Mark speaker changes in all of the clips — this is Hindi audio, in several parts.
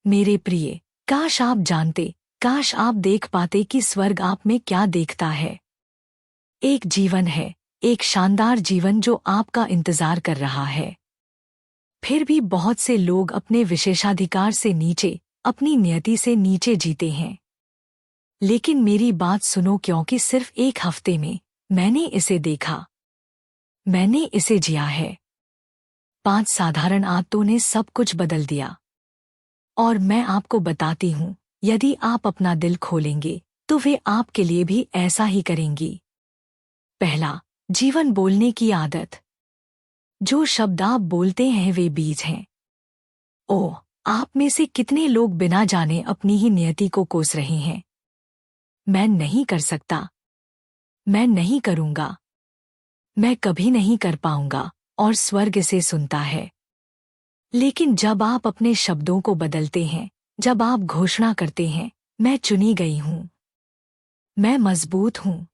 Speaker 1: मेरे प्रिय, काश आप जानते, काश आप देख पाते कि स्वर्ग आप में क्या देखता है। एक जीवन है, एक शानदार जीवन जो आपका इंतजार कर रहा है। फिर भी बहुत से लोग अपने विशेषाधिकार से नीचे, अपनी नियति से नीचे जीते हैं। लेकिन मेरी बात सुनो, क्योंकि सिर्फ एक हफ्ते में मैंने इसे देखा, मैंने इसे जिया है। 5 साधारण आदतों ने सब कुछ बदल दिया। और मैं आपको बताती हूँ, यदि आप अपना दिल खोलेंगे तो वे आपके लिए भी ऐसा ही करेंगी। पहला, जीवन बोलने की आदत। जो शब्द आप बोलते हैं वे बीज हैं। ओह, आप में से कितने लोग बिना जाने अपनी ही नियति को कोस रहे हैं। मैं नहीं कर सकता, मैं नहीं करूंगा, मैं कभी नहीं कर पाऊंगा, और स्वर्ग इसे सुनता है। लेकिन जब आप अपने शब्दों को बदलते हैं, जब आप घोषणा करते हैं, मैं चुनी गई हूं, मैं मजबूत हूं,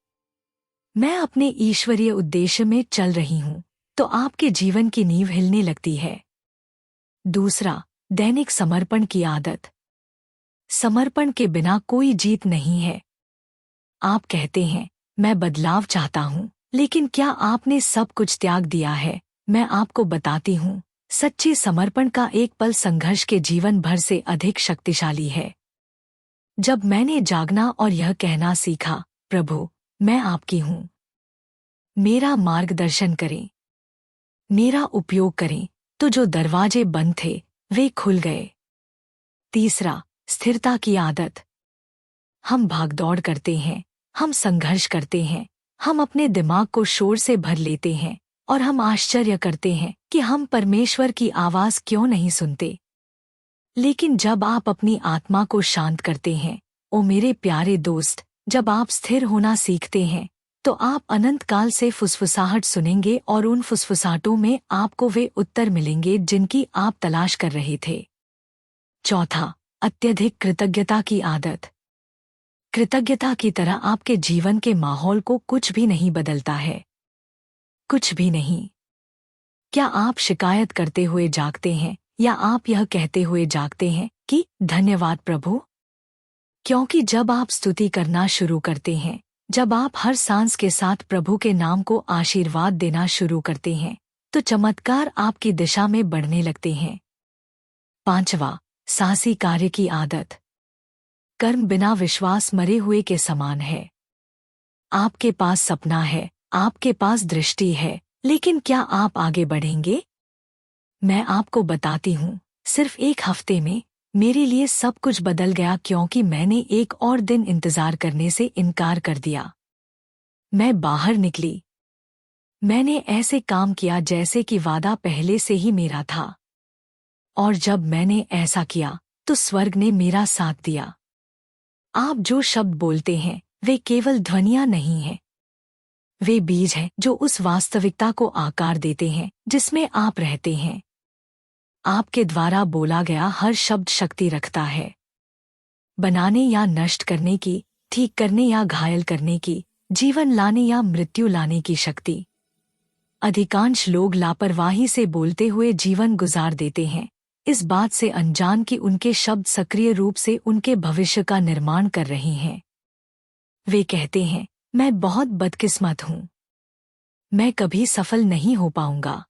Speaker 1: मैं अपने ईश्वरीय उद्देश्य में चल रही हूं, तो आपके जीवन की नींव हिलने लगती है। दूसरा, दैनिक समर्पण की आदत। समर्पण के बिना कोई जीत नहीं है। आप कहते हैं, मैं बदलाव चाहता हूं, लेकिन क्या आपने सब कुछ त्याग दिया है? मैं आपको बताती हूं, सच्चे समर्पण का एक पल संघर्ष के जीवन भर से अधिक शक्तिशाली है। जब मैंने जागना और यह कहना सीखा, प्रभु, मैं आपकी हूं, मेरा मार्गदर्शन करें, मेरा उपयोग करें, तो जो दरवाजे बंद थे वे खुल गए। तीसरा, स्थिरता की आदत। हम भागदौड़ करते हैं, हम संघर्ष करते हैं, हम अपने दिमाग को शोर से भर लेते हैं, और हम आश्चर्य करते हैं कि हम परमेश्वर की आवाज क्यों नहीं सुनते। लेकिन जब आप अपनी आत्मा को शांत करते हैं, ओ मेरे प्यारे दोस्त, जब आप स्थिर होना सीखते हैं, तो आप अनंत काल से फुसफुसाहट सुनेंगे, और उन फुसफुसाहटों में आपको वे उत्तर मिलेंगे जिनकी आप तलाश कर रहे थे। चौथा, अत्यधिक कृतज्ञता की आदत। कृतज्ञता की तरह आपके जीवन के माहौल को कुछ भी नहीं बदलता है, कुछ भी नहीं। क्या आप शिकायत करते हुए जागते हैं, या आप यह कहते हुए जागते हैं कि धन्यवाद प्रभु? क्योंकि जब आप स्तुति करना शुरू करते हैं, जब आप हर सांस के साथ प्रभु के नाम को आशीर्वाद देना शुरू करते हैं, तो चमत्कार आपकी दिशा में बढ़ने लगते हैं। पांचवा, साहसी कार्य की आदत। कर्म बिना विश्वास मरे हुए के समान है। आपके पास सपना है, आपके पास दृष्टि है, लेकिन क्या आप आगे बढ़ेंगे? मैं आपको बताती हूँ, सिर्फ एक हफ्ते में मेरे लिए सब कुछ बदल गया, क्योंकि मैंने एक और दिन इंतजार करने से इनकार कर दिया। मैं बाहर निकली। मैंने ऐसे काम किया जैसे कि वादा पहले से ही मेरा था। और जब मैंने ऐसा किया, तो स्वर्ग ने मेरा साथ दिया। आप जो शब्द बोलते हैं वे केवल ध्वनियां नहीं हैं, वे बीज हैं जो उस वास्तविकता को आकार देते हैं जिसमें आप रहते हैं। आपके द्वारा बोला गया हर शब्द शक्ति रखता है, बनाने या नष्ट करने की, ठीक करने या घायल करने की, जीवन लाने या मृत्यु लाने की शक्ति। अधिकांश लोग लापरवाही से बोलते हुए जीवन गुजार देते हैं, इस बात से अनजान कि उनके शब्द सक्रिय रूप से उनके भविष्य का निर्माण कर रहे हैं। वे कहते हैं, मैं बहुत बदकिस्मत हूं, मैं कभी सफल नहीं हो पाऊंगा,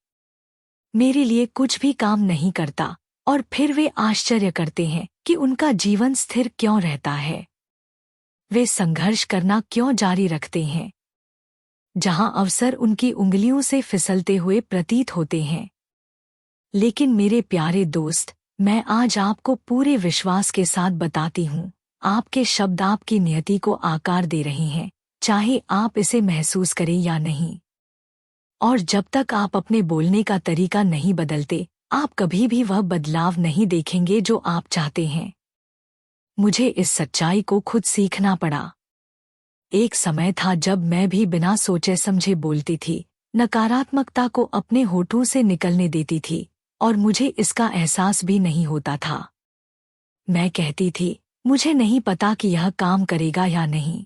Speaker 1: मेरे लिए कुछ भी काम नहीं करता, और फिर वे आश्चर्य करते हैं कि उनका जीवन स्थिर क्यों रहता है। वे संघर्ष करना क्यों जारी रखते हैं, जहां अवसर उनकी उंगलियों से फिसलते हुए प्रतीत होते हैं। लेकिन मेरे प्यारे दोस्त, मैं आज आपको पूरे विश्वास के साथ बताती हूँ, आपके शब्द आपकी नियति को आकार दे रहे हैं, चाहे आप इसे महसूस करें या नहीं। और जब तक आप अपने बोलने का तरीका नहीं बदलते, आप कभी भी वह बदलाव नहीं देखेंगे जो आप चाहते हैं। मुझे इस सच्चाई को खुद सीखना पड़ा। एक समय था जब मैं भी बिना सोचे समझे बोलती थी, नकारात्मकता को अपने होठों से निकलने देती थी, और मुझे इसका एहसास भी नहीं होता था। मैं कहती थी, मुझे नहीं पता कि यह काम करेगा या नहीं।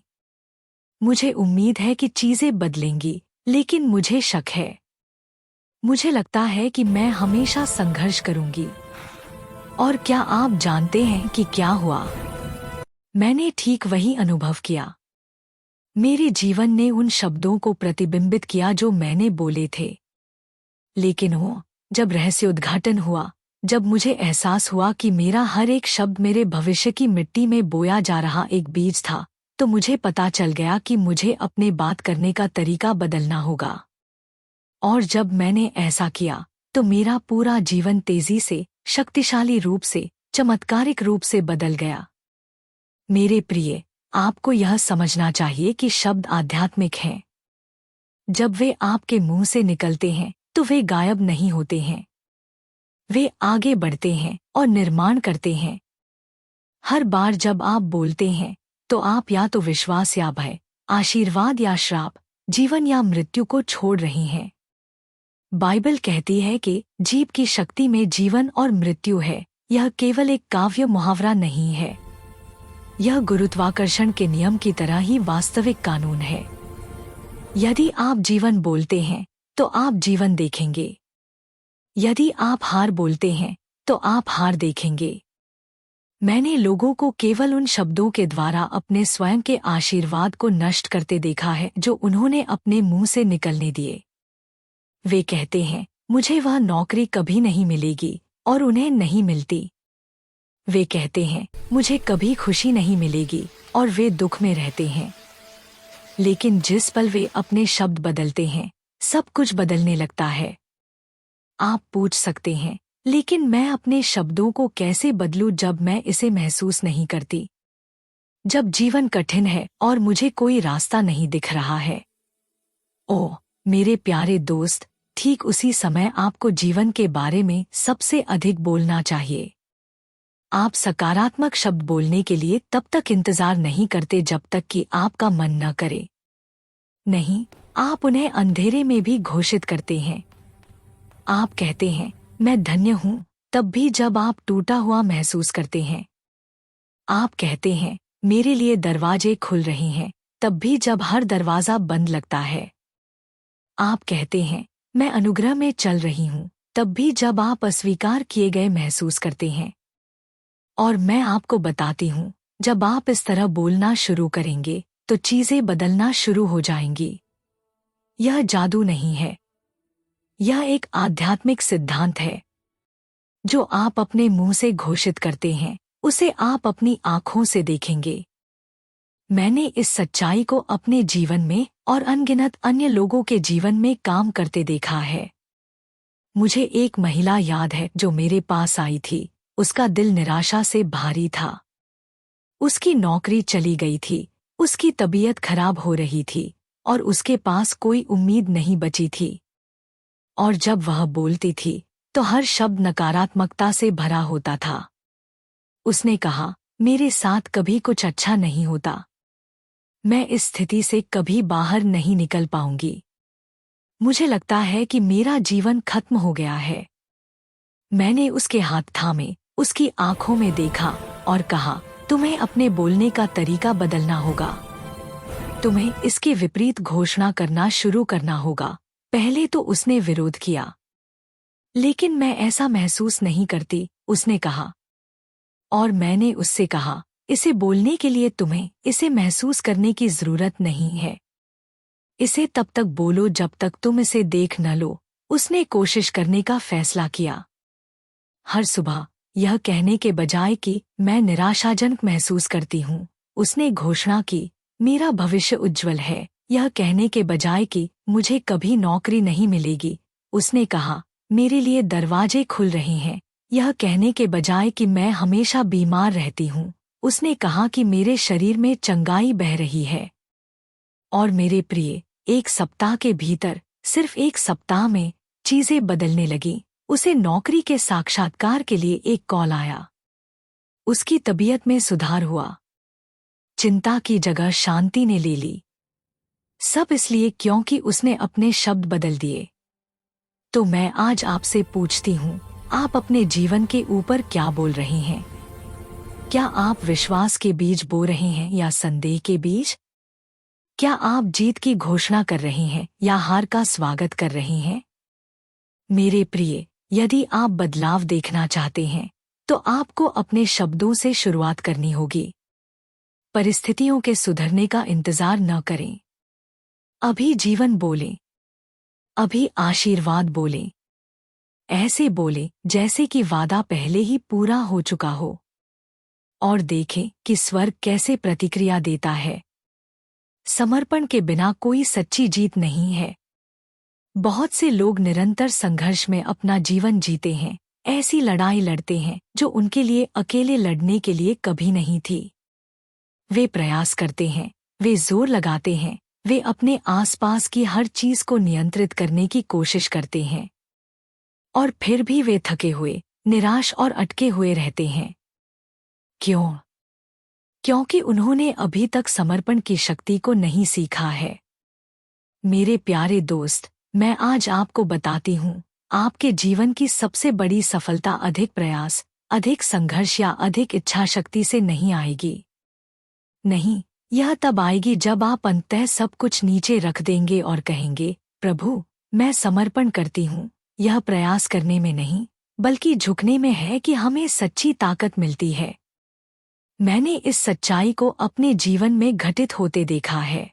Speaker 1: मुझे उम्मीद है कि चीजें बदलेंगी, लेकिन मुझे शक है। मुझे लगता है कि मैं हमेशा संघर्ष करूंगी। और क्या आप जानते हैं कि क्या हुआ? मैंने ठीक वही अनुभव किया। मेरे जीवन ने उन शब्दों को प्रतिबिंबित किया जो मैंने बोले थे। लेकिन जब रहस्योद्घाटन हुआ, जब मुझे एहसास हुआ कि मेरा हर एक शब्द मेरे भविष्य की मिट्टी में बोया जा रहा एक बीज था, तो मुझे पता चल गया कि मुझे अपने बात करने का तरीका बदलना होगा। और जब मैंने ऐसा किया, तो मेरा पूरा जीवन तेजी से, शक्तिशाली रूप से, चमत्कारिक रूप से बदल गया। मेरे प्रिय, आपको यह समझना चाहिए कि शब्द आध्यात्मिक हैं। जब वे आपके मुंह से निकलते हैं, तो वे गायब नहीं होते हैं। वे आगे बढ़ते हैं और निर्माण करते हैं। हर बार जब आप बोलते हैं, तो आप या तो विश्वास या भय, आशीर्वाद या श्राप, जीवन या मृत्यु को छोड़ रही हैं। बाइबल कहती है कि जीभ की शक्ति में जीवन और मृत्यु है। यह केवल एक काव्य मुहावरा नहीं है। यह गुरुत्वाकर्षण के नियम की तरह ही वास्तविक कानून है। यदि आप जीवन बोलते हैं, तो आप जीवन देखेंगे। यदि आप हार बोलते हैं, तो आप हार देखेंगे। मैंने लोगों को केवल उन शब्दों के द्वारा अपने स्वयं के आशीर्वाद को नष्ट करते देखा है जो उन्होंने अपने मुंह से निकलने दिए। वे कहते हैं, मुझे वह नौकरी कभी नहीं मिलेगी, और उन्हें नहीं मिलती। वे कहते हैं, मुझे कभी खुशी नहीं मिलेगी, और वे दुख में रहते हैं। लेकिन जिस पल वे अपने शब्द बदलते हैं, सब कुछ बदलने लगता है। आप पूछ सकते हैं, लेकिन मैं अपने शब्दों को कैसे बदलूं जब मैं इसे महसूस नहीं करती? जब जीवन कठिन है और मुझे कोई रास्ता नहीं दिख रहा है। ओह मेरे प्यारे दोस्त, ठीक उसी समय आपको जीवन के बारे में सबसे अधिक बोलना चाहिए। आप सकारात्मक शब्द बोलने के लिए तब तक इंतजार नहीं करते जब तक कि आपका मन न करे। नहीं, आप उन्हें अंधेरे में भी घोषित करते हैं। आप कहते हैं, मैं धन्य हूँ, तब भी जब आप टूटा हुआ महसूस करते हैं। आप कहते हैं, मेरे लिए दरवाजे खुल रहे हैं, तब भी जब हर दरवाजा बंद लगता है। आप कहते हैं, मैं अनुग्रह में चल रही हूँ, तब भी जब आप अस्वीकार किए गए महसूस करते हैं। और मैं आपको बताती हूँ, जब आप इस तरह बोलना शुरू करेंगे, तो चीजें बदलना शुरू हो जाएंगी। यह जादू नहीं है। यह एक आध्यात्मिक सिद्धांत है। जो आप अपने मुंह से घोषित करते हैं, उसे आप अपनी आंखों से देखेंगे। मैंने इस सच्चाई को अपने जीवन में और अनगिनत अन्य लोगों के जीवन में काम करते देखा है। मुझे एक महिला याद है जो मेरे पास आई थी। उसका दिल निराशा से भारी था। उसकी नौकरी चली गई थी, उसकी तबीयत खराब हो रही थी, और उसके पास कोई उम्मीद नहीं बची थी। और जब वह बोलती थी, तो हर शब्द नकारात्मकता से भरा होता था। उसने कहा, मेरे साथ कभी कुछ अच्छा नहीं होता। मैं इस स्थिति से कभी बाहर नहीं निकल पाऊंगी। मुझे लगता है कि मेरा जीवन खत्म हो गया है। मैंने उसके हाथ थामे, उसकी आंखों में देखा और कहा, तुम्हें अपने बोलने का तरीका बदलना होगा। तुम्हें इसके विपरीत घोषणा करना शुरू करना होगा। पहले तो उसने विरोध किया, लेकिन मैं ऐसा महसूस नहीं करती, उसने कहा। और मैंने उससे कहा, इसे बोलने के लिए तुम्हें इसे महसूस करने की जरूरत नहीं है। इसे तब तक बोलो जब तक तुम इसे देख न लो। उसने कोशिश करने का फैसला किया। हर सुबह यह कहने के बजाय कि मैं निराशाजनक महसूस करती हूँ, उसने घोषणा की, मेरा भविष्य उज्जवल है। यह कहने के बजाय कि मुझे कभी नौकरी नहीं मिलेगी, उसने कहा, मेरे लिए दरवाजे खुल रहे हैं। यह कहने के बजाय कि मैं हमेशा बीमार रहती हूँ, उसने कहा कि मेरे शरीर में चंगाई बह रही है। और मेरे प्रिय, एक सप्ताह के भीतर, सिर्फ एक सप्ताह में चीजें बदलने लगीं। उसे नौकरी के साक्षात्कार के लिए एक कॉल आया। उसकी तबीयत में सुधार हुआ। चिंता की जगह शांति ने ले ली। सब इसलिए क्योंकि उसने अपने शब्द बदल दिए। तो मैं आज आपसे पूछती हूँ, आप अपने जीवन के ऊपर क्या बोल रहे हैं? क्या आप विश्वास के बीज बो रहे हैं या संदेह के बीज? क्या आप जीत की घोषणा कर रहे हैं या हार का स्वागत कर रहे हैं? मेरे प्रिय, यदि आप बदलाव देखना चाहते हैं, तो आपको अपने शब्दों से शुरुआत करनी होगी। परिस्थितियों के सुधरने का इंतजार न करें। अभी जीवन बोलें, अभी आशीर्वाद बोलें। ऐसे बोले जैसे कि वादा पहले ही पूरा हो चुका हो। और देखें कि स्वर्ग कैसे प्रतिक्रिया देता है। समर्पण के बिना कोई सच्ची जीत नहीं है। बहुत से लोग निरंतर संघर्ष में अपना जीवन जीते हैं, ऐसी लड़ाई लड़ते हैं जो उनके लिए अकेले लड़ने के लिए कभी नहीं थी। वे प्रयास करते हैं, वे जोर लगाते हैं, वे अपने आसपास की हर चीज को नियंत्रित करने की कोशिश करते हैं। और फिर भी वे थके हुए, निराश और अटके हुए रहते हैं। क्यों? क्योंकि उन्होंने अभी तक समर्पण की शक्ति को नहीं सीखा है। मेरे प्यारे दोस्त, मैं आज आपको बताती हूँ, आपके जीवन की सबसे बड़ी सफलता अधिक प्रयास, अधिक संघर्ष या अधिक इच्छा शक्ति से नहीं आएगी। नहीं, यह तब आएगी जब आप अंततः सब कुछ नीचे रख देंगे और कहेंगे, प्रभु, मैं समर्पण करती हूँ। यह प्रयास करने में नहीं, बल्कि झुकने में है कि हमें सच्ची ताकत मिलती है। मैंने इस सच्चाई को अपने जीवन में घटित होते देखा है।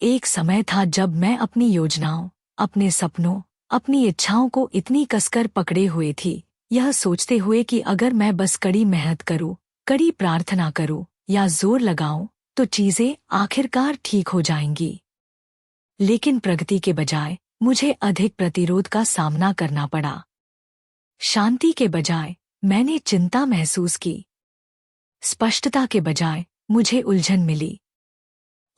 Speaker 1: एक समय था जब मैं अपनी योजनाओं, अपने सपनों, अपनी इच्छाओं को इतनी कसकर पकड़े हुए थी, यह सोचते हुए कि अगर मैं बस कड़ी मेहनत करूं, कड़ी प्रार्थना करूं या जोर लगाऊं, तो चीजें आखिरकार ठीक हो जाएंगी। लेकिन प्रगति के बजाय मुझे अधिक प्रतिरोध का सामना करना पड़ा। शांति के बजाय मैंने चिंता महसूस की। स्पष्टता के बजाय मुझे उलझन मिली।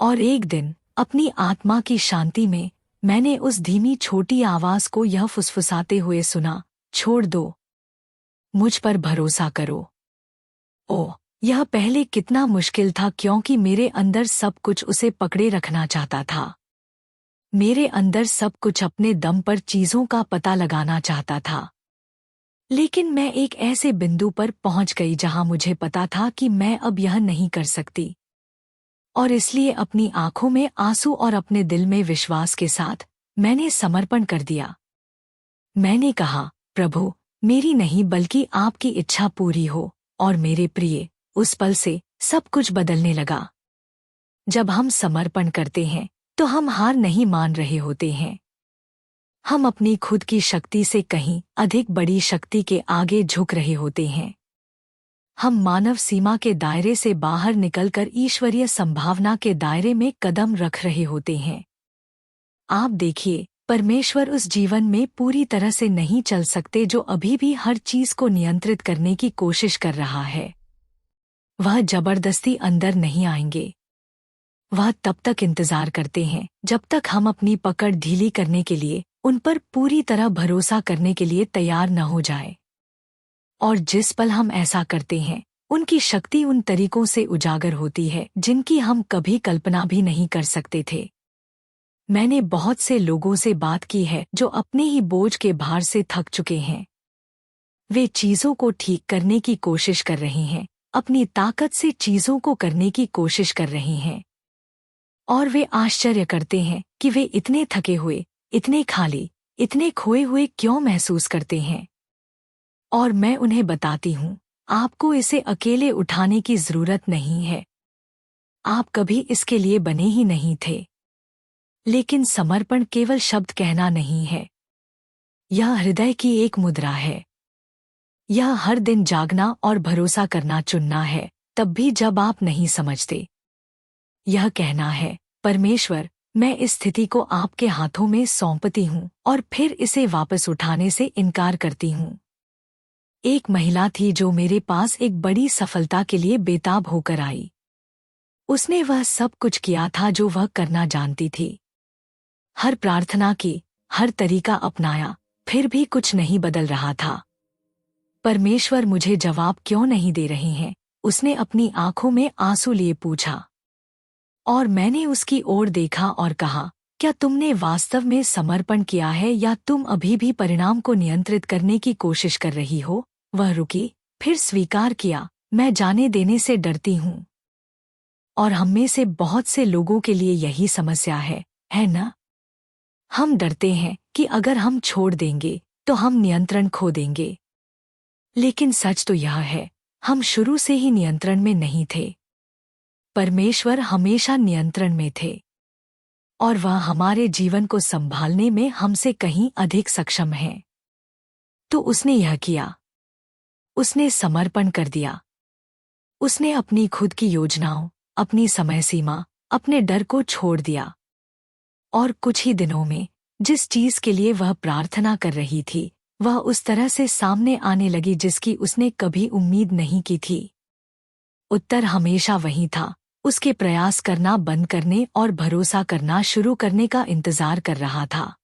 Speaker 1: और एक दिन अपनी आत्मा की शांति में मैंने उस धीमी छोटी आवाज को यह फुसफुसाते हुए सुना, छोड़ दो, मुझ पर भरोसा करो। ओह, यह पहले कितना मुश्किल था क्योंकि मेरे अंदर सब कुछ उसे पकड़े रखना चाहता था। मेरे अंदर सब कुछ अपने दम पर चीजों का पता लगाना चाहता था। लेकिन मैं एक ऐसे बिंदु पर पहुंच गई जहां मुझे पता था कि मैं अब यह नहीं कर सकती। और इसलिए अपनी आंखों में आंसू और अपने दिल में विश्वास के साथ मैंने समर्पण कर दिया। मैंने कहा, प्रभु, मेरी नहीं बल्कि आपकी इच्छा पूरी हो। और मेरे प्रिय, उस पल से सब कुछ बदलने लगा। जब हम समर्पण करते हैं तो हम हार नहीं मान रहे होते हैं। हम अपनी खुद की शक्ति से कहीं अधिक बड़ी शक्ति के आगे झुक रहे होते हैं। हम मानव सीमा के दायरे से बाहर निकलकर ईश्वरीय संभावना के दायरे में कदम रख रहे होते हैं। आप देखिए, परमेश्वर उस जीवन में पूरी तरह से नहीं चल सकते जो अभी भी हर चीज को नियंत्रित करने की कोशिश कर रहा है। वह जबरदस्ती अंदर नहीं आएंगे। वह तब तक इंतजार करते हैं जब तक हम अपनी पकड़ ढीली करने के लिए, उन पर पूरी तरह भरोसा करने के लिए तैयार न हो जाए। और जिस पल हम ऐसा करते हैं, उनकी शक्ति उन तरीकों से उजागर होती है जिनकी हम कभी कल्पना भी नहीं कर सकते थे। मैंने बहुत से लोगों से बात की है जो अपने ही बोझ के भार से थक चुके हैं। वे चीजों को ठीक करने की कोशिश कर रहे हैं, अपनी ताकत से चीजों को करने की कोशिश कर रहे हैं। और वे आश्चर्य करते हैं कि वे इतने थके हुए, इतने खाली, इतने खोए हुए क्यों महसूस करते हैं। और मैं उन्हें बताती हूँ, आपको इसे अकेले उठाने की जरूरत नहीं है। आप कभी इसके लिए बने ही नहीं थे। लेकिन समर्पण केवल शब्द कहना नहीं है। यह हृदय की एक मुद्रा है। यह हर दिन जागना और भरोसा करना चुनना है, तब भी जब आप नहीं समझते। यह कहना है, परमेश्वर, मैं इस स्थिति को आपके हाथों में सौंपती हूँ और फिर इसे वापस उठाने से इनकार करती हूँ। एक महिला थी जो मेरे पास एक बड़ी सफलता के लिए बेताब होकर आई। उसने वह सब कुछ किया था जो वह करना जानती थी। हर प्रार्थना की, हर तरीका अपनाया, फिर भी कुछ नहीं बदल रहा था। परमेश्वर मुझे जवाब क्यों नहीं दे रहे हैं? उसने अपनी आंखों में आंसू लिए पूछा। और मैंने उसकी ओर देखा और कहा, क्या तुमने वास्तव में समर्पण किया है या तुम अभी भी परिणाम को नियंत्रित करने की कोशिश कर रही हो? वह रुकी, फिर स्वीकार किया, मैं जाने देने से डरती हूँ। और हम में से बहुत से लोगों के लिए यही समस्या है ना? हम डरते हैं कि अगर हम छोड़ देंगे तो हम नियंत्रण खो देंगे। लेकिन सच तो यह है, हम शुरू से ही नियंत्रण में नहीं थे। परमेश्वर हमेशा नियंत्रण में थे और वह हमारे जीवन को संभालने में हमसे कहीं अधिक सक्षम है। तो उसने यह किया, उसने समर्पण कर दिया। उसने अपनी खुद की योजनाओं, अपनी समय सीमा, अपने डर को छोड़ दिया। और कुछ ही दिनों में जिस चीज के लिए वह प्रार्थना कर रही थी, वह उस तरह से सामने आने लगी जिसकी उसने कभी उम्मीद नहीं की थी। उत्तर हमेशा वही था, उसके प्रयास करना बंद करने और भरोसा करना शुरू करने का इंतजार कर रहा था।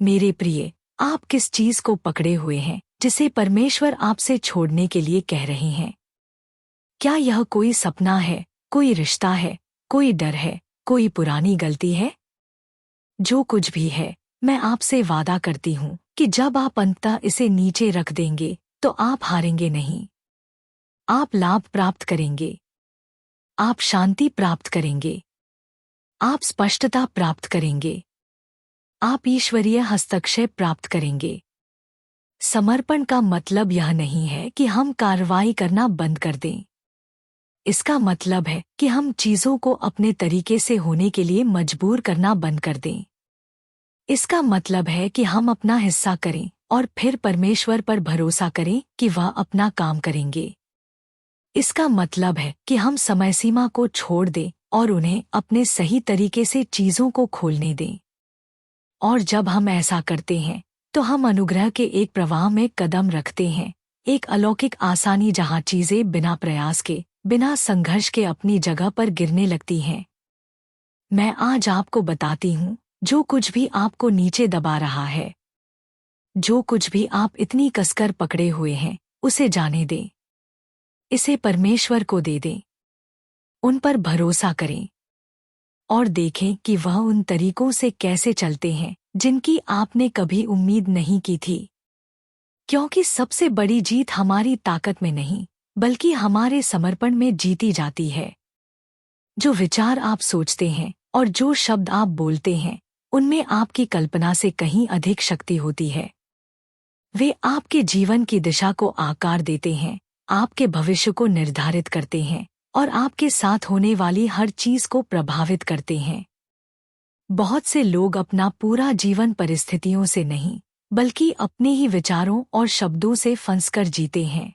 Speaker 1: मेरे प्रिय, आप किस चीज को पकड़े हुए हैं जिसे परमेश्वर आपसे छोड़ने के लिए कह रहे हैं? क्या यह कोई सपना है, कोई रिश्ता है, कोई डर है, कोई पुरानी गलती है? जो कुछ भी है, मैं आपसे वादा करती हूँ कि जब आप अंततः इसे नीचे रख देंगे तो आप हारेंगे नहीं। आप लाभ प्राप्त करेंगे, आप शांति प्राप्त करेंगे, आप स्पष्टता प्राप्त करेंगे, आप ईश्वरीय हस्तक्षेप प्राप्त करेंगे। समर्पण का मतलब यह नहीं है कि हम कार्रवाई करना बंद कर दें। इसका मतलब है कि हम चीजों को अपने तरीके से होने के लिए मजबूर करना बंद कर दें। इसका मतलब है कि हम अपना हिस्सा करें और फिर परमेश्वर पर भरोसा करें कि वह अपना काम करेंगे। इसका मतलब है कि हम समय सीमा को छोड़ दें और उन्हें अपने सही तरीके से चीजों को खोलने दें। और जब हम ऐसा करते हैं तो हम अनुग्रह के एक प्रवाह में कदम रखते हैं, एक अलौकिक आसानी जहां चीजें बिना प्रयास के, बिना संघर्ष के अपनी जगह पर गिरने लगती हैं। मैं आज आपको बताती हूँ, जो कुछ भी आपको नीचे दबा रहा है, जो कुछ भी आप इतनी कसकर पकड़े हुए हैं, उसे जाने दें। इसे परमेश्वर को दे दें। उन पर भरोसा करें और देखें कि वह उन तरीकों से कैसे चलते हैं जिनकी आपने कभी उम्मीद नहीं की थी। क्योंकि सबसे बड़ी जीत हमारी ताकत में नहीं, बल्कि हमारे समर्पण में जीती जाती है। जो विचार आप सोचते हैं और जो शब्द आप बोलते हैं, उनमें आपकी कल्पना से कहीं अधिक शक्ति होती है। वे आपके जीवन की दिशा को आकार देते हैं, आपके भविष्य को निर्धारित करते हैं और आपके साथ होने वाली हर चीज को प्रभावित करते हैं। बहुत से लोग अपना पूरा जीवन परिस्थितियों से नहीं, बल्कि अपने ही विचारों और शब्दों से फंसकर जीते हैं।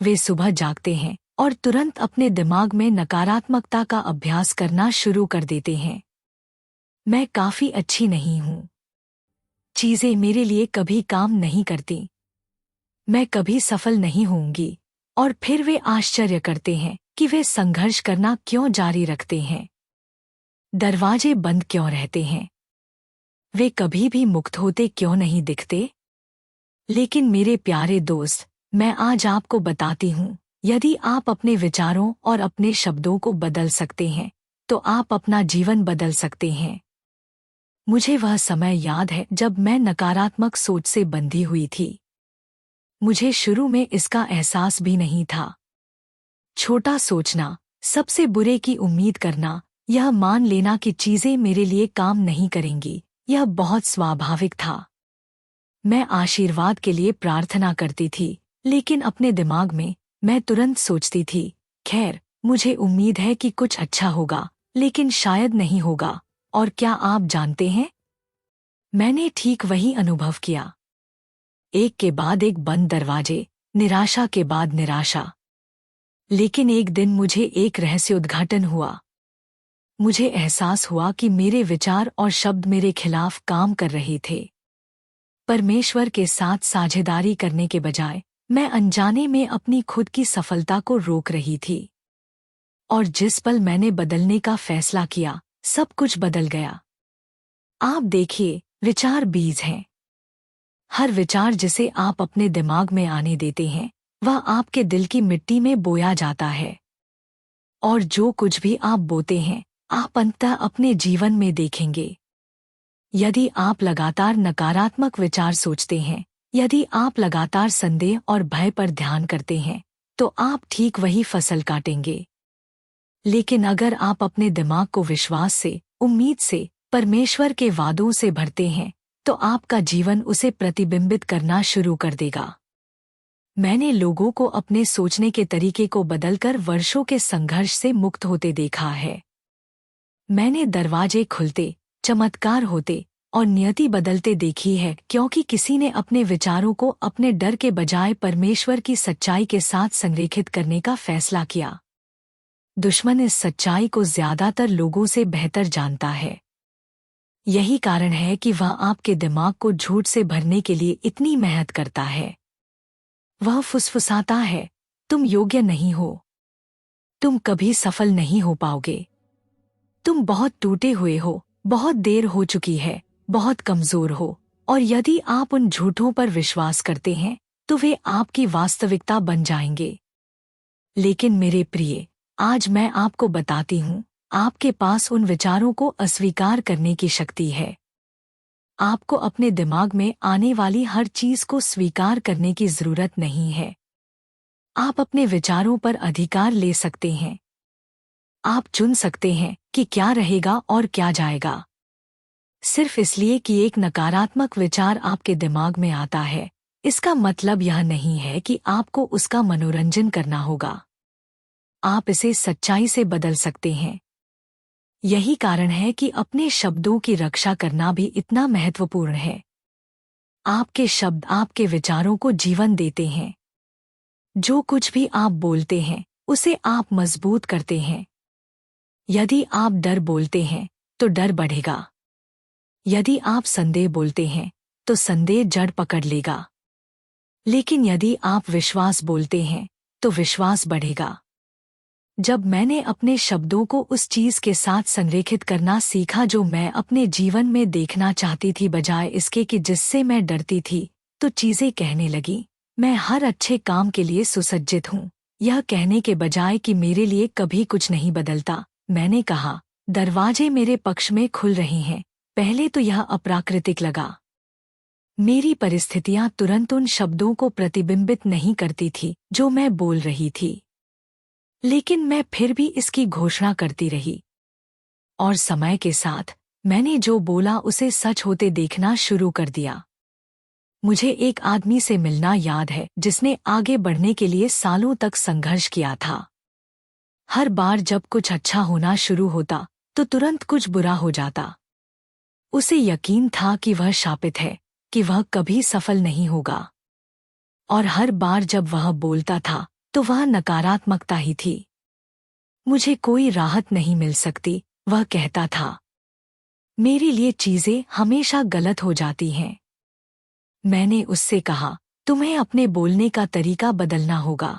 Speaker 1: वे सुबह जागते हैं और तुरंत अपने दिमाग में नकारात्मकता का अभ्यास करना शुरू कर देते हैं। मैं काफी अच्छी नहीं हूँ, चीजें मेरे लिए कभी काम नहीं करती, मैं कभी सफल नहीं होंगी। और फिर वे आश्चर्य करते हैं कि वे संघर्ष करना क्यों जारी रखते हैं, दरवाजे बंद क्यों रहते हैं, वे कभी भी मुक्त होते क्यों नहीं दिखते। लेकिन मेरे प्यारे दोस्त, मैं आज आपको बताती हूँ, यदि आप अपने विचारों और अपने शब्दों को बदल सकते हैं, तो आप अपना जीवन बदल सकते हैं। मुझे वह समय याद है जब मैं नकारात्मक सोच से बंधी हुई थी। मुझे शुरू में इसका एहसास भी नहीं था। छोटा सोचना, सबसे बुरे की उम्मीद करना, यह मान लेना कि चीजें मेरे लिए काम नहीं करेंगी, यह बहुत स्वाभाविक था। मैं आशीर्वाद के लिए प्रार्थना करती थी, लेकिन अपने दिमाग में मैं तुरंत सोचती थी, खैर, मुझे उम्मीद है कि कुछ अच्छा होगा, लेकिन शायद नहीं होगा। और क्या आप जानते हैं, मैंने ठीक वही अनुभव किया। एक के बाद एक बंद दरवाजे, निराशा के बाद निराशा। लेकिन एक दिन मुझे एक रहस्य उद्घाटन हुआ। मुझे एहसास हुआ कि मेरे विचार और शब्द मेरे खिलाफ काम कर रहे थे। परमेश्वर के साथ साझेदारी करने के बजाय मैं अनजाने में अपनी खुद की सफलता को रोक रही थी। और जिस पल मैंने बदलने का फैसला किया, सब कुछ बदल गया। आप देखिए, विचार बीज हैं। हर विचार जिसे आप अपने दिमाग में आने देते हैं, वह आपके दिल की मिट्टी में बोया जाता है। और जो कुछ भी आप बोते हैं, आप अंततः अपने जीवन में देखेंगे। यदि आप लगातार नकारात्मक विचार सोचते हैं, यदि आप लगातार संदेह और भय पर ध्यान करते हैं, तो आप ठीक वही फसल काटेंगे। लेकिन अगर आप अपने दिमाग को विश्वास से, उम्मीद से, परमेश्वर के वादों से भरते हैं, तो आपका जीवन उसे प्रतिबिंबित करना शुरू कर देगा। मैंने लोगों को अपने सोचने के तरीके को बदलकर वर्षों के संघर्ष से मुक्त होते देखा है। मैंने दरवाजे खुलते, चमत्कार होते और नियति बदलते देखी है, क्योंकि किसी ने अपने विचारों को अपने डर के बजाय परमेश्वर की सच्चाई के साथ संरेखित करने का फैसला किया। दुश्मन इस सच्चाई को ज्यादातर लोगों से बेहतर जानता है। यही कारण है कि वह आपके दिमाग को झूठ से भरने के लिए इतनी मेहनत करता है। वह फुसफुसाता है, तुम योग्य नहीं हो, तुम कभी सफल नहीं हो पाओगे, तुम बहुत टूटे हुए हो, बहुत देर हो चुकी है, बहुत कमजोर हो। और यदि आप उन झूठों पर विश्वास करते हैं तो वे आपकी वास्तविकता बन जाएंगे। लेकिन मेरे प्रिय, आज मैं आपको बताती हूँ, आपके पास उन विचारों को अस्वीकार करने की शक्ति है। आपको अपने दिमाग में आने वाली हर चीज को स्वीकार करने की जरूरत नहीं है। आप अपने विचारों पर अधिकार ले सकते हैं। आप चुन सकते हैं कि क्या रहेगा और क्या जाएगा। सिर्फ इसलिए कि एक नकारात्मक विचार आपके दिमाग में आता है, इसका मतलब यह नहीं है कि आपको उसका मनोरंजन करना होगा। आप इसे सच्चाई से बदल सकते हैं। यही कारण है कि अपने शब्दों की रक्षा करना भी इतना महत्वपूर्ण है। आपके शब्द आपके विचारों को जीवन देते हैं। जो कुछ भी आप बोलते हैं उसे आप मजबूत करते हैं। यदि आप डर बोलते हैं तो डर बढ़ेगा। यदि आप संदेह बोलते हैं तो संदेह जड़ पकड़ लेगा। लेकिन यदि आप विश्वास बोलते हैं तो विश्वास बढ़ेगा। जब मैंने अपने शब्दों को उस चीज के साथ संरेखित करना सीखा जो मैं अपने जीवन में देखना चाहती थी बजाय इसके कि जिससे मैं डरती थी, तो चीजें कहने लगी, मैं हर अच्छे काम के लिए सुसज्जित हूँ। यह कहने के बजाय कि मेरे लिए कभी कुछ नहीं बदलता, मैंने कहा, दरवाजे मेरे पक्ष में खुल रहे हैं। पहले तो यह अप्राकृतिक लगा। मेरी परिस्थितियां तुरंत उन शब्दों को प्रतिबिंबित नहीं करती थी जो मैं बोल रही थी, लेकिन मैं फिर भी इसकी घोषणा करती रही। और समय के साथ मैंने जो बोला उसे सच होते देखना शुरू कर दिया। मुझे एक आदमी से मिलना याद है जिसने आगे बढ़ने के लिए सालों तक संघर्ष किया था। हर बार जब कुछ अच्छा होना शुरू होता तो तुरंत कुछ बुरा हो जाता। उसे यकीन था कि वह शापित है, कि वह कभी सफल नहीं होगा। और हर बार जब वह बोलता था तो वह नकारात्मकता ही थी। मुझे कोई राहत नहीं मिल सकती, वह कहता था। मेरे लिए चीजें हमेशा गलत हो जाती हैं। मैंने उससे कहा, तुम्हें अपने बोलने का तरीका बदलना होगा।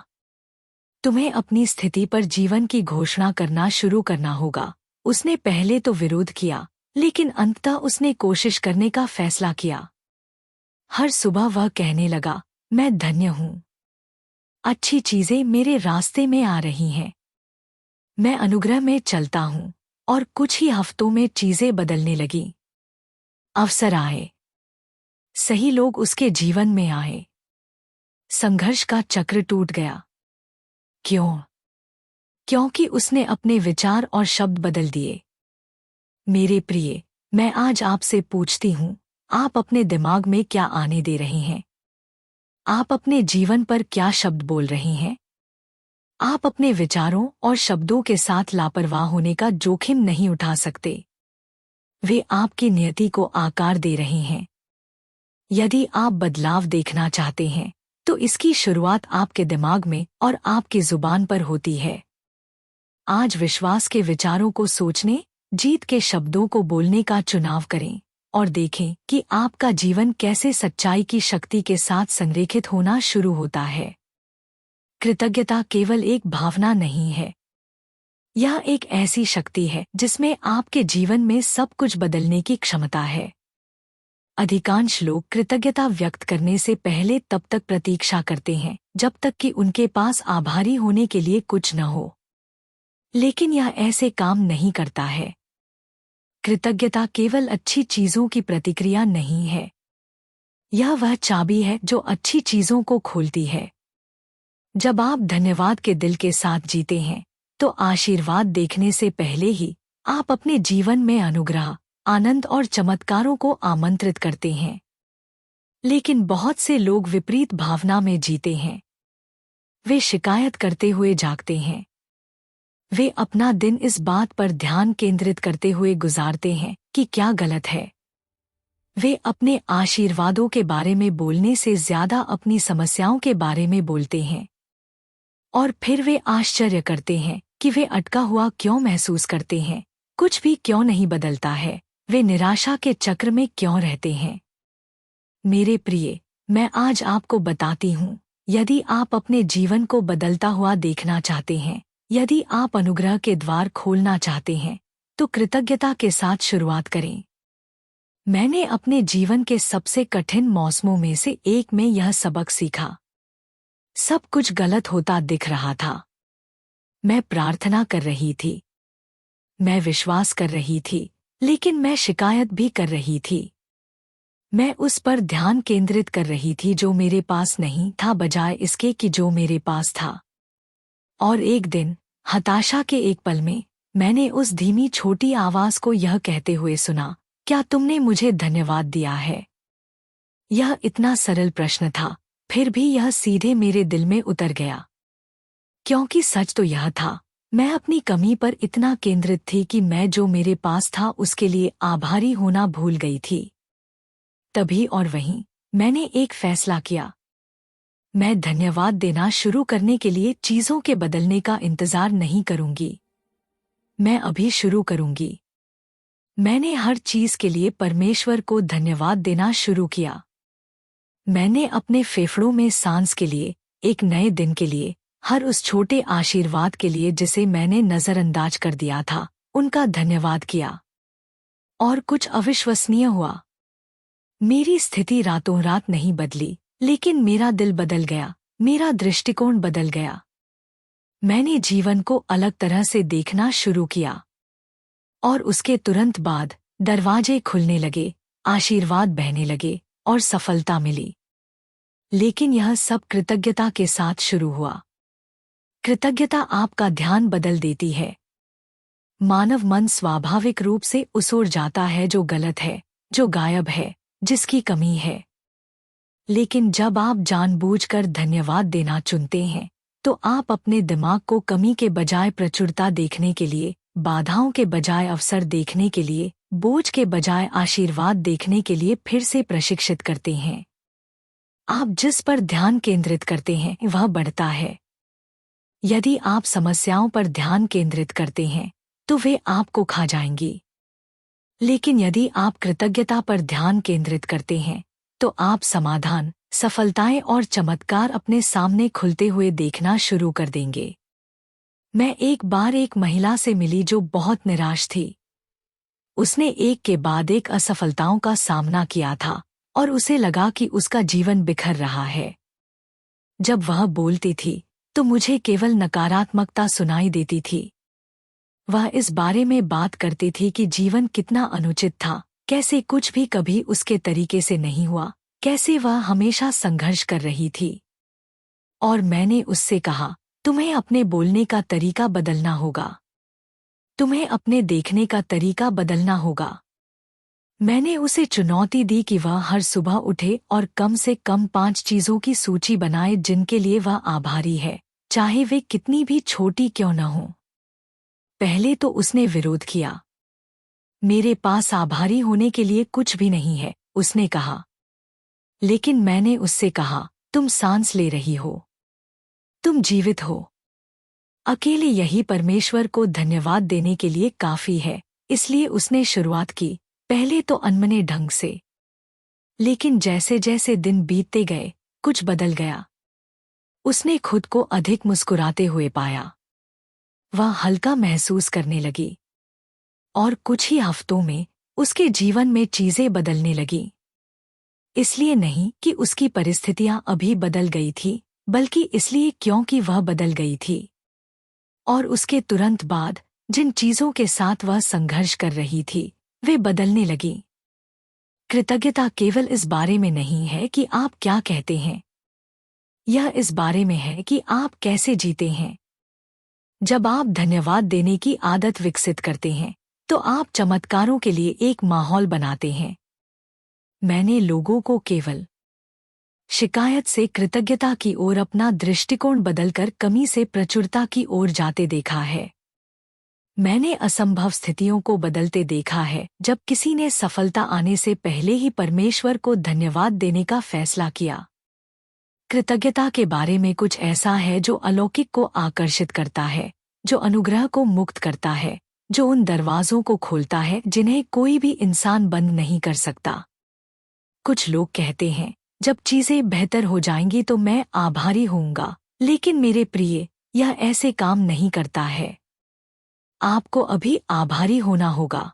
Speaker 1: तुम्हें अपनी स्थिति पर जीवन की घोषणा करना शुरू करना होगा। उसने पहले तो विरोध किया, लेकिन अंततः उसने कोशिश करने का फैसला किया। हर सुबह वह कहने लगा, मैं धन्य हूँ। अच्छी चीजें मेरे रास्ते में आ रही हैं। मैं अनुग्रह में चलता हूँ। और कुछ ही हफ्तों में चीजें बदलने लगीं। अवसर आए, सही लोग उसके जीवन में आए। संघर्ष का चक्र टूट गया। क्यों? क्योंकि उसने अपने विचार और शब्द बदल दिए। मेरे प्रिय, मैं आज आपसे पूछती हूँ, आप अपने दिमाग में क्या आने दे रहे हैं? आप अपने जीवन पर क्या शब्द बोल रहे हैं? आप अपने विचारों और शब्दों के साथ लापरवाह होने का जोखिम नहीं उठा सकते। वे आपकी नियति को आकार दे रहे हैं। यदि आप बदलाव देखना चाहते हैं तो इसकी शुरुआत आपके दिमाग में और आपकी जुबान पर होती है। आज विश्वास के विचारों को सोचने, जीत के शब्दों को बोलने का चुनाव करें और देखें कि आपका जीवन कैसे सच्चाई की शक्ति के साथ संरेखित होना शुरू होता है। कृतज्ञता केवल एक भावना नहीं है, यह एक ऐसी शक्ति है जिसमें आपके जीवन में सब कुछ बदलने की क्षमता है। अधिकांश लोग कृतज्ञता व्यक्त करने से पहले तब तक प्रतीक्षा करते हैं जब तक कि उनके पास आभारी होने के लिए कुछ न हो, लेकिन यह ऐसे काम नहीं करता है। कृतज्ञता केवल अच्छी चीजों की प्रतिक्रिया नहीं है, यह वह चाबी है जो अच्छी चीजों को खोलती है। जब आप धन्यवाद के दिल के साथ जीते हैं तो आशीर्वाद देखने से पहले ही आप अपने जीवन में अनुग्रह, आनंद और चमत्कारों को आमंत्रित करते हैं। लेकिन बहुत से लोग विपरीत भावना में जीते हैं। वे शिकायत करते हुए जागते हैं। वे अपना दिन इस बात पर ध्यान केंद्रित करते हुए गुजारते हैं कि क्या गलत है। वे अपने आशीर्वादों के बारे में बोलने से ज्यादा अपनी समस्याओं के बारे में बोलते हैं। और फिर वे आश्चर्य करते हैं कि वे अटका हुआ क्यों महसूस करते हैं, कुछ भी क्यों नहीं बदलता है, वे निराशा के चक्र में क्यों रहते हैं। मेरे प्रिय, मैं आज आपको बताती हूँ, यदि आप अपने जीवन को बदलता हुआ देखना चाहते हैं, यदि आप अनुग्रह के द्वार खोलना चाहते हैं, तो कृतज्ञता के साथ शुरुआत करें। मैंने अपने जीवन के सबसे कठिन मौसमों में से एक में यह सबक सीखा। सब कुछ गलत होता दिख रहा था। मैं प्रार्थना कर रही थी, मैं विश्वास कर रही थी, लेकिन मैं शिकायत भी कर रही थी। मैं उस पर ध्यान केंद्रित कर रही थी जो मेरे पास नहीं था, बजाय इसके कि जो मेरे पास था। और एक दिन, हताशा के एक पल में, मैंने उस धीमी छोटी आवाज को यह कहते हुए सुना, क्या तुमने मुझे धन्यवाद दिया है? यह इतना सरल प्रश्न था, फिर भी यह सीधे मेरे दिल में उतर गया। क्योंकि सच तो यह था, मैं अपनी कमी पर इतना केंद्रित थी कि मैं जो मेरे पास था उसके लिए आभारी होना भूल गई थी। तभी और वहीं मैंने एक फैसला किया। मैं धन्यवाद देना शुरू करने के लिए चीजों के बदलने का इंतजार नहीं करूंगी। मैं अभी शुरू करूंगी। मैंने हर चीज के लिए परमेश्वर को धन्यवाद देना शुरू किया। मैंने अपने फेफड़ों में सांस के लिए, एक नए दिन के लिए, हर उस छोटे आशीर्वाद के लिए जिसे मैंने नजरअंदाज कर दिया था, उनका धन्यवाद किया। और कुछ अविश्वसनीय हुआ। मेरी स्थिति रातों रात नहीं बदली, लेकिन मेरा दिल बदल गया, मेरा दृष्टिकोण बदल गया। मैंने जीवन को अलग तरह से देखना शुरू किया। और उसके तुरंत बाद दरवाजे खुलने लगे, आशीर्वाद बहने लगे और सफलता मिली। लेकिन यह सब कृतज्ञता के साथ शुरू हुआ। कृतज्ञता आपका ध्यान बदल देती है। मानव मन स्वाभाविक रूप से उस ओर जाता है जो गलत है, जो गायब है, जिसकी कमी है। लेकिन जब आप जानबूझकर धन्यवाद देना चुनते हैं, तो आप अपने दिमाग को कमी के बजाय प्रचुरता देखने के लिए, बाधाओं के बजाय अवसर देखने के लिए, बोझ के बजाय आशीर्वाद देखने के लिए फिर से प्रशिक्षित करते हैं। आप जिस पर ध्यान केंद्रित करते हैं वह बढ़ता है। यदि आप समस्याओं पर ध्यान केंद्रित करते हैं, तो वे आपको खा जाएंगी। लेकिन यदि आप कृतज्ञता पर ध्यान केंद्रित करते हैं, तो आप समाधान, सफलताएं और चमत्कार अपने सामने खुलते हुए देखना शुरू कर देंगे। मैं एक बार एक महिला से मिली जो बहुत निराश थी। उसने एक के बाद एक असफलताओं का सामना किया था और उसे लगा कि उसका जीवन बिखर रहा है। जब वह बोलती थी, तो मुझे केवल नकारात्मकता सुनाई देती थी। वह इस बारे में बात करती थी कि जीवन कितना अनुचित था, कैसे कुछ भी कभी उसके तरीके से नहीं हुआ, कैसे वह हमेशा संघर्ष कर रही थी। और मैंने उससे कहा, तुम्हें अपने बोलने का तरीका बदलना होगा। तुम्हें अपने देखने का तरीका बदलना होगा। मैंने उसे चुनौती दी कि वह हर सुबह उठे और कम से कम 5 चीजों की सूची बनाए जिनके लिए वह आभारी है, चाहे वे कितनी भी छोटी क्यों न हों। पहले तो उसने विरोध किया। मेरे पास आभारी होने के लिए कुछ भी नहीं है, उसने कहा। लेकिन मैंने उससे कहा, तुम सांस ले रही हो, तुम जीवित हो। अकेले यही परमेश्वर को धन्यवाद देने के लिए काफी है। इसलिए उसने शुरुआत की, पहले तो अनमने ढंग से। लेकिन जैसे जैसे दिन बीतते गए, कुछ बदल गया। उसने खुद को अधिक मुस्कुराते हुए पाया। वह हल्का महसूस करने लगी। और कुछ ही हफ्तों में उसके जीवन में चीजें बदलने लगीं। इसलिए नहीं कि उसकी परिस्थितियां अभी बदल गई थी, बल्कि इसलिए क्योंकि वह बदल गई थी। और उसके तुरंत बाद जिन चीजों के साथ वह संघर्ष कर रही थी, वे बदलने लगीं। कृतज्ञता केवल इस बारे में नहीं है कि आप क्या कहते हैं, यह इस बारे में है कि आप कैसे जीते हैं। जब आप धन्यवाद देने की आदत विकसित करते हैं, तो आप चमत्कारों के लिए एक माहौल बनाते हैं। मैंने लोगों को केवल शिकायत से कृतज्ञता की ओर अपना दृष्टिकोण बदलकर कमी से प्रचुरता की ओर जाते देखा है। मैंने असंभव स्थितियों को बदलते देखा है जब किसी ने सफलता आने से पहले ही परमेश्वर को धन्यवाद देने का फैसला किया। कृतज्ञता के बारे में कुछ ऐसा है जो अलौकिक को आकर्षित करता है, जो अनुग्रह को मुक्त करता है, जो उन दरवाजों को खोलता है जिन्हें कोई भी इंसान बंद नहीं कर सकता। कुछ लोग कहते हैं, जब चीजें बेहतर हो जाएंगी तो मैं आभारी होऊंगा, लेकिन मेरे प्रिय, यह ऐसे काम नहीं करता है। आपको अभी आभारी होना होगा।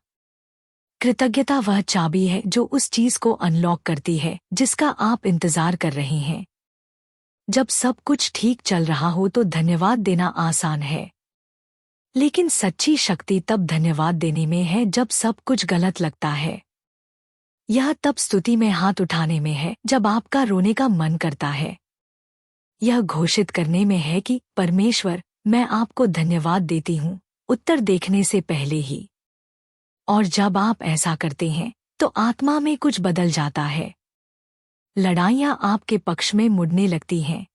Speaker 1: कृतज्ञता वह चाबी है जो उस चीज को अनलॉक करती है जिसका आप इंतजार कर रहे हैं। जब सब कुछ ठीक चल रहा हो तो धन्यवाद देना आसान है, लेकिन सच्ची शक्ति तब धन्यवाद देने में है जब सब कुछ गलत लगता है। यह तब स्तुति में हाथ उठाने में है जब आपका रोने का मन करता है। यह घोषित करने में है कि परमेश्वर, मैं आपको धन्यवाद देती हूँ, उत्तर देखने से पहले ही। और जब आप ऐसा करते हैं तो आत्मा में कुछ बदल जाता है। लड़ाइयाँ आपके पक्ष में मुड़ने लगती हैं,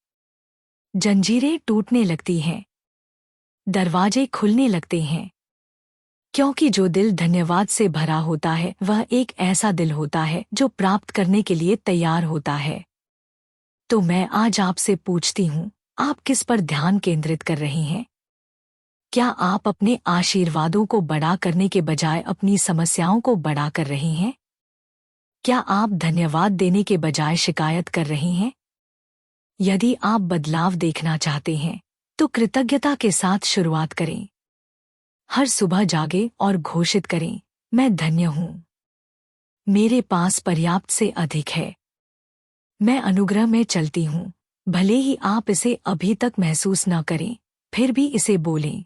Speaker 1: जंजीरें टूटने लगती हैं, दरवाजे खुलने लगते हैं, क्योंकि जो दिल धन्यवाद से भरा होता है वह एक ऐसा दिल होता है जो प्राप्त करने के लिए तैयार होता है। तो मैं आज आपसे पूछती हूँ, आप किस पर ध्यान केंद्रित कर रहे हैं? क्या आप अपने आशीर्वादों को बड़ा करने के बजाय अपनी समस्याओं को बड़ा कर रहे हैं? क्या आप धन्यवाद देने के बजाय शिकायत कर रहे हैं? यदि आप बदलाव देखना चाहते हैं तो कृतज्ञता के साथ शुरुआत करें। हर सुबह जागें और घोषित करें, मैं धन्य हूँ। मेरे पास पर्याप्त से अधिक है। मैं अनुग्रह में चलती हूँ। भले ही आप इसे अभी तक महसूस न करें, फिर भी इसे बोलें।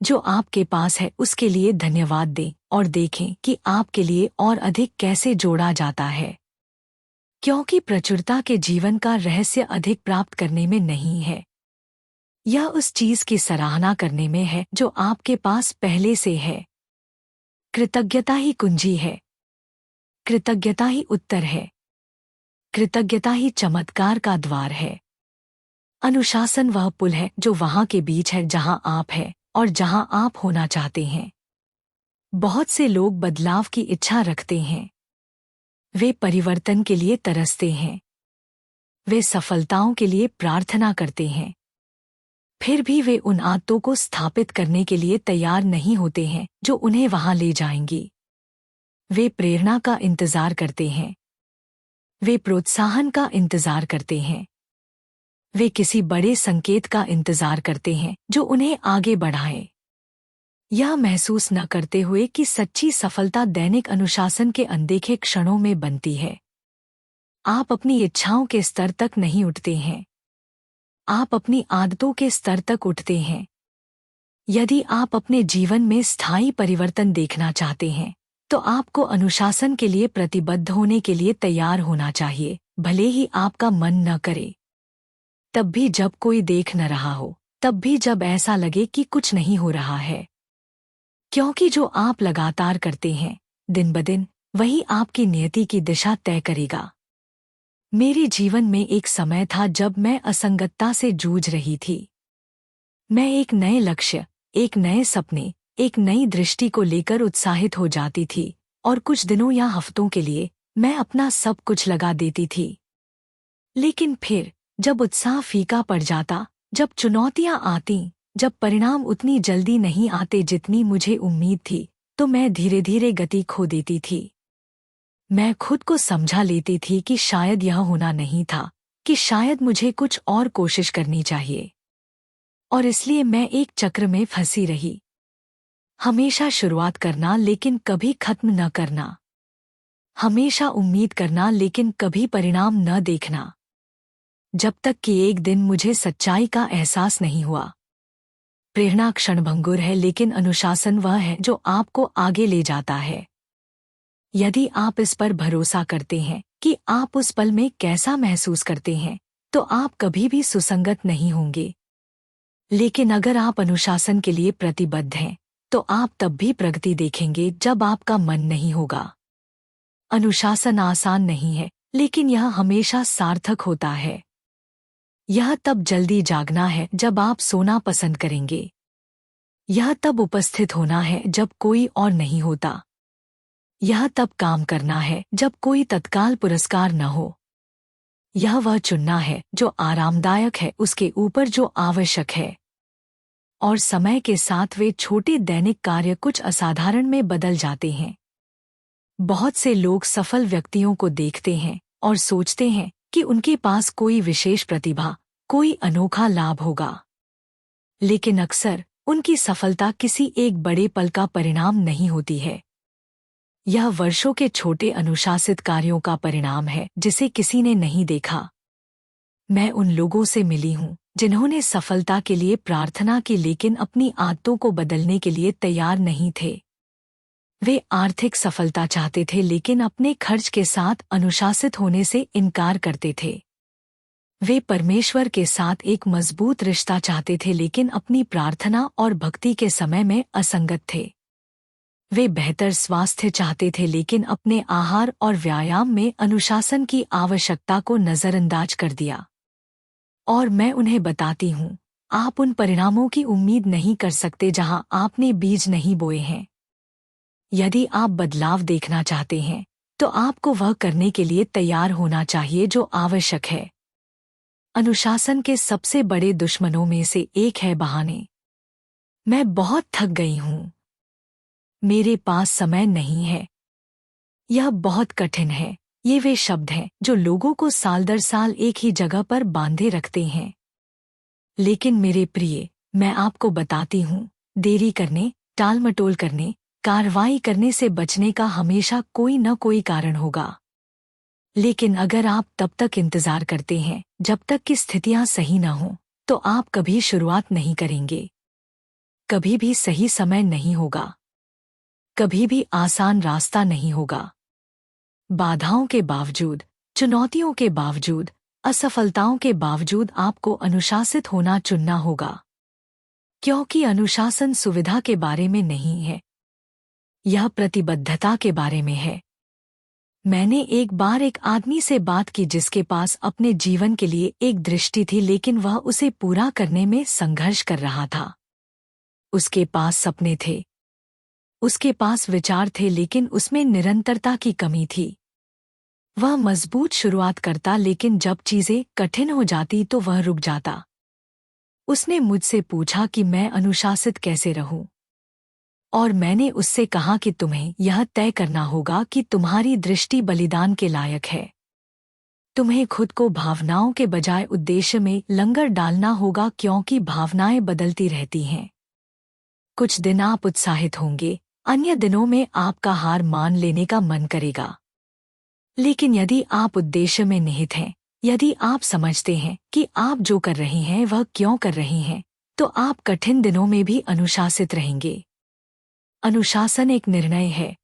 Speaker 1: जो आपके पास है उसके लिए धन्यवाद दें और देखें कि आपके लिए और अधिक कैसे जोड़ा जाता है। क्योंकि प्रचुरता के जीवन का रहस्य अधिक प्राप्त करने में नहीं है, यह उस चीज की सराहना करने में है जो आपके पास पहले से है। कृतज्ञता ही कुंजी है, कृतज्ञता ही उत्तर है, कृतज्ञता ही चमत्कार का द्वार है। अनुशासन वह पुल है जो वहां के बीच है जहां आप हैं और जहां आप होना चाहते हैं। बहुत से लोग बदलाव की इच्छा रखते हैं, वे परिवर्तन के लिए तरसते हैं, वे सफलताओं के लिए प्रार्थना करते हैं, फिर भी वे उन आदतों को स्थापित करने के लिए तैयार नहीं होते हैं जो उन्हें वहां ले जाएंगी। वे प्रेरणा का इंतजार करते हैं, वे प्रोत्साहन का इंतजार करते हैं, वे किसी बड़े संकेत का इंतजार करते हैं जो उन्हें आगे बढ़ाए। यह महसूस न करते हुए कि सच्ची सफलता दैनिक अनुशासन के अनदेखे क्षणों में बनती है। आप अपनी इच्छाओं के स्तर तक नहीं उठते हैं, आप अपनी आदतों के स्तर तक उठते हैं। यदि आप अपने जीवन में स्थायी परिवर्तन देखना चाहते हैं तो आपको अनुशासन के लिए प्रतिबद्ध होने के लिए तैयार होना चाहिए, भले ही आपका मन न करे। तब भी जब कोई देख न रहा हो, तब भी जब ऐसा लगे कि कुछ नहीं हो रहा है। क्योंकि जो आप लगातार करते हैं दिन ब दिन, वही आपकी नियति की दिशा तय करेगा। मेरे जीवन में एक समय था जब मैं असंगतता से जूझ रही थी। मैं एक नए लक्ष्य, एक नए सपने, एक नई दृष्टि को लेकर उत्साहित हो जाती थी और कुछ दिनों या हफ्तों के लिए मैं अपना सब कुछ लगा देती थी। लेकिन फिर जब उत्साह फीका पड़ जाता, जब चुनौतियां आती, जब परिणाम उतनी जल्दी नहीं आते जितनी मुझे उम्मीद थी, तो मैं धीरे धीरे गति खो देती थी। मैं खुद को समझा लेती थी कि शायद यह होना नहीं था, कि शायद मुझे कुछ और कोशिश करनी चाहिए। और इसलिए मैं एक चक्र में फंसी रही। हमेशा शुरुआत करना लेकिन कभी खत्म न करना, हमेशा उम्मीद करना लेकिन कभी परिणाम न देखना, जब तक कि एक दिन मुझे सच्चाई का एहसास नहीं हुआ। प्रेरणा क्षणभंगुर है, लेकिन अनुशासन वह है जो आपको आगे ले जाता है। यदि आप इस पर भरोसा करते हैं कि आप उस पल में कैसा महसूस करते हैं, तो आप कभी भी सुसंगत नहीं होंगे। लेकिन अगर आप अनुशासन के लिए प्रतिबद्ध हैं, तो आप तब भी प्रगति देखेंगे जब आपका मन नहीं होगा। अनुशासन आसान नहीं है, लेकिन यह हमेशा सार्थक होता है। यह तब जल्दी जागना है जब आप सोना पसंद करेंगे। यह तब उपस्थित होना है जब कोई और नहीं होता। यह तब काम करना है जब कोई तत्काल पुरस्कार न हो। यह वह चुनना है जो आरामदायक है उसके ऊपर जो आवश्यक है। और समय के साथ वे छोटे दैनिक कार्य कुछ असाधारण में बदल जाते हैं। बहुत से लोग सफल व्यक्तियों को देखते हैं और सोचते हैं कि उनके पास कोई विशेष प्रतिभा, कोई अनोखा लाभ होगा। लेकिन अक्सर उनकी सफलता किसी एक बड़े पल का परिणाम नहीं होती है। यह वर्षों के छोटे अनुशासित कार्यों का परिणाम है जिसे किसी ने नहीं देखा। मैं उन लोगों से मिली हूँ जिन्होंने सफलता के लिए प्रार्थना की लेकिन अपनी आदतों को बदलने के लिए तैयार नहीं थे। वे आर्थिक सफलता चाहते थे लेकिन अपने खर्च के साथ अनुशासित होने से इनकार करते थे। वे परमेश्वर के साथ एक मजबूत रिश्ता चाहते थे लेकिन अपनी प्रार्थना और भक्ति के समय में असंगत थे। वे बेहतर स्वास्थ्य चाहते थे लेकिन अपने आहार और व्यायाम में अनुशासन की आवश्यकता को नज़रअंदाज कर दिया। और मैं उन्हें बताती हूँ, आप उन परिणामों की उम्मीद नहीं कर सकते जहाँ आपने बीज नहीं बोए हैं। यदि आप बदलाव देखना चाहते हैं तो आपको वह करने के लिए तैयार होना चाहिए जो आवश्यक है। अनुशासन के सबसे बड़े दुश्मनों में से एक है बहाने। मैं बहुत थक गई हूँ, मेरे पास समय नहीं है। यह बहुत कठिन है। ये वे शब्द हैं जो लोगों को साल दर साल एक ही जगह पर बांधे रखते हैं। लेकिन मेरे प्रिय, मैं आपको बताती हूँ, देरी करने, टालमटोल करने, कार्रवाई करने से बचने का हमेशा कोई न कोई कारण होगा। लेकिन अगर आप तब तक इंतजार करते हैं जब तक कि स्थितियां सही न हों, तो आप कभी शुरुआत नहीं करेंगे। कभी भी सही समय नहीं होगा। कभी भी आसान रास्ता नहीं होगा। बाधाओं के बावजूद, चुनौतियों के बावजूद, असफलताओं के बावजूद आपको अनुशासित होना चुनना होगा। क्योंकि अनुशासन सुविधा के बारे में नहीं है, यह प्रतिबद्धता के बारे में है। मैंने एक बार एक आदमी से बात की जिसके पास अपने जीवन के लिए एक दृष्टि थी लेकिन वह उसे पूरा करने में संघर्ष कर रहा था। उसके पास सपने थे, उसके पास विचार थे लेकिन उसमें निरंतरता की कमी थी। वह मजबूत शुरुआत करता लेकिन जब चीजें कठिन हो जाती तो वह रुक जाता। उसने मुझसे पूछा कि मैं अनुशासित कैसे रहूं? और मैंने उससे कहा कि तुम्हें यह तय करना होगा कि तुम्हारी दृष्टि बलिदान के लायक है। तुम्हें खुद को भावनाओं के बजाय उद्देश्य में लंगर डालना होगा क्योंकि भावनाएं बदलती रहती हैं। कुछ दिन आप उत्साहित होंगे, अन्य दिनों में आपका हार मान लेने का मन करेगा। लेकिन यदि आप उद्देश्य में निहित हैं, यदि आप समझते हैं कि आप जो कर रहे हैं वह क्यों कर रहे हैं, तो आप कठिन दिनों में भी अनुशासित रहेंगे। अनुशासन एक निर्णय है।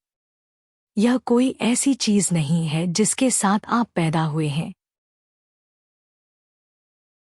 Speaker 1: यह कोई ऐसी चीज नहीं है जिसके साथ आप पैदा हुए हैं।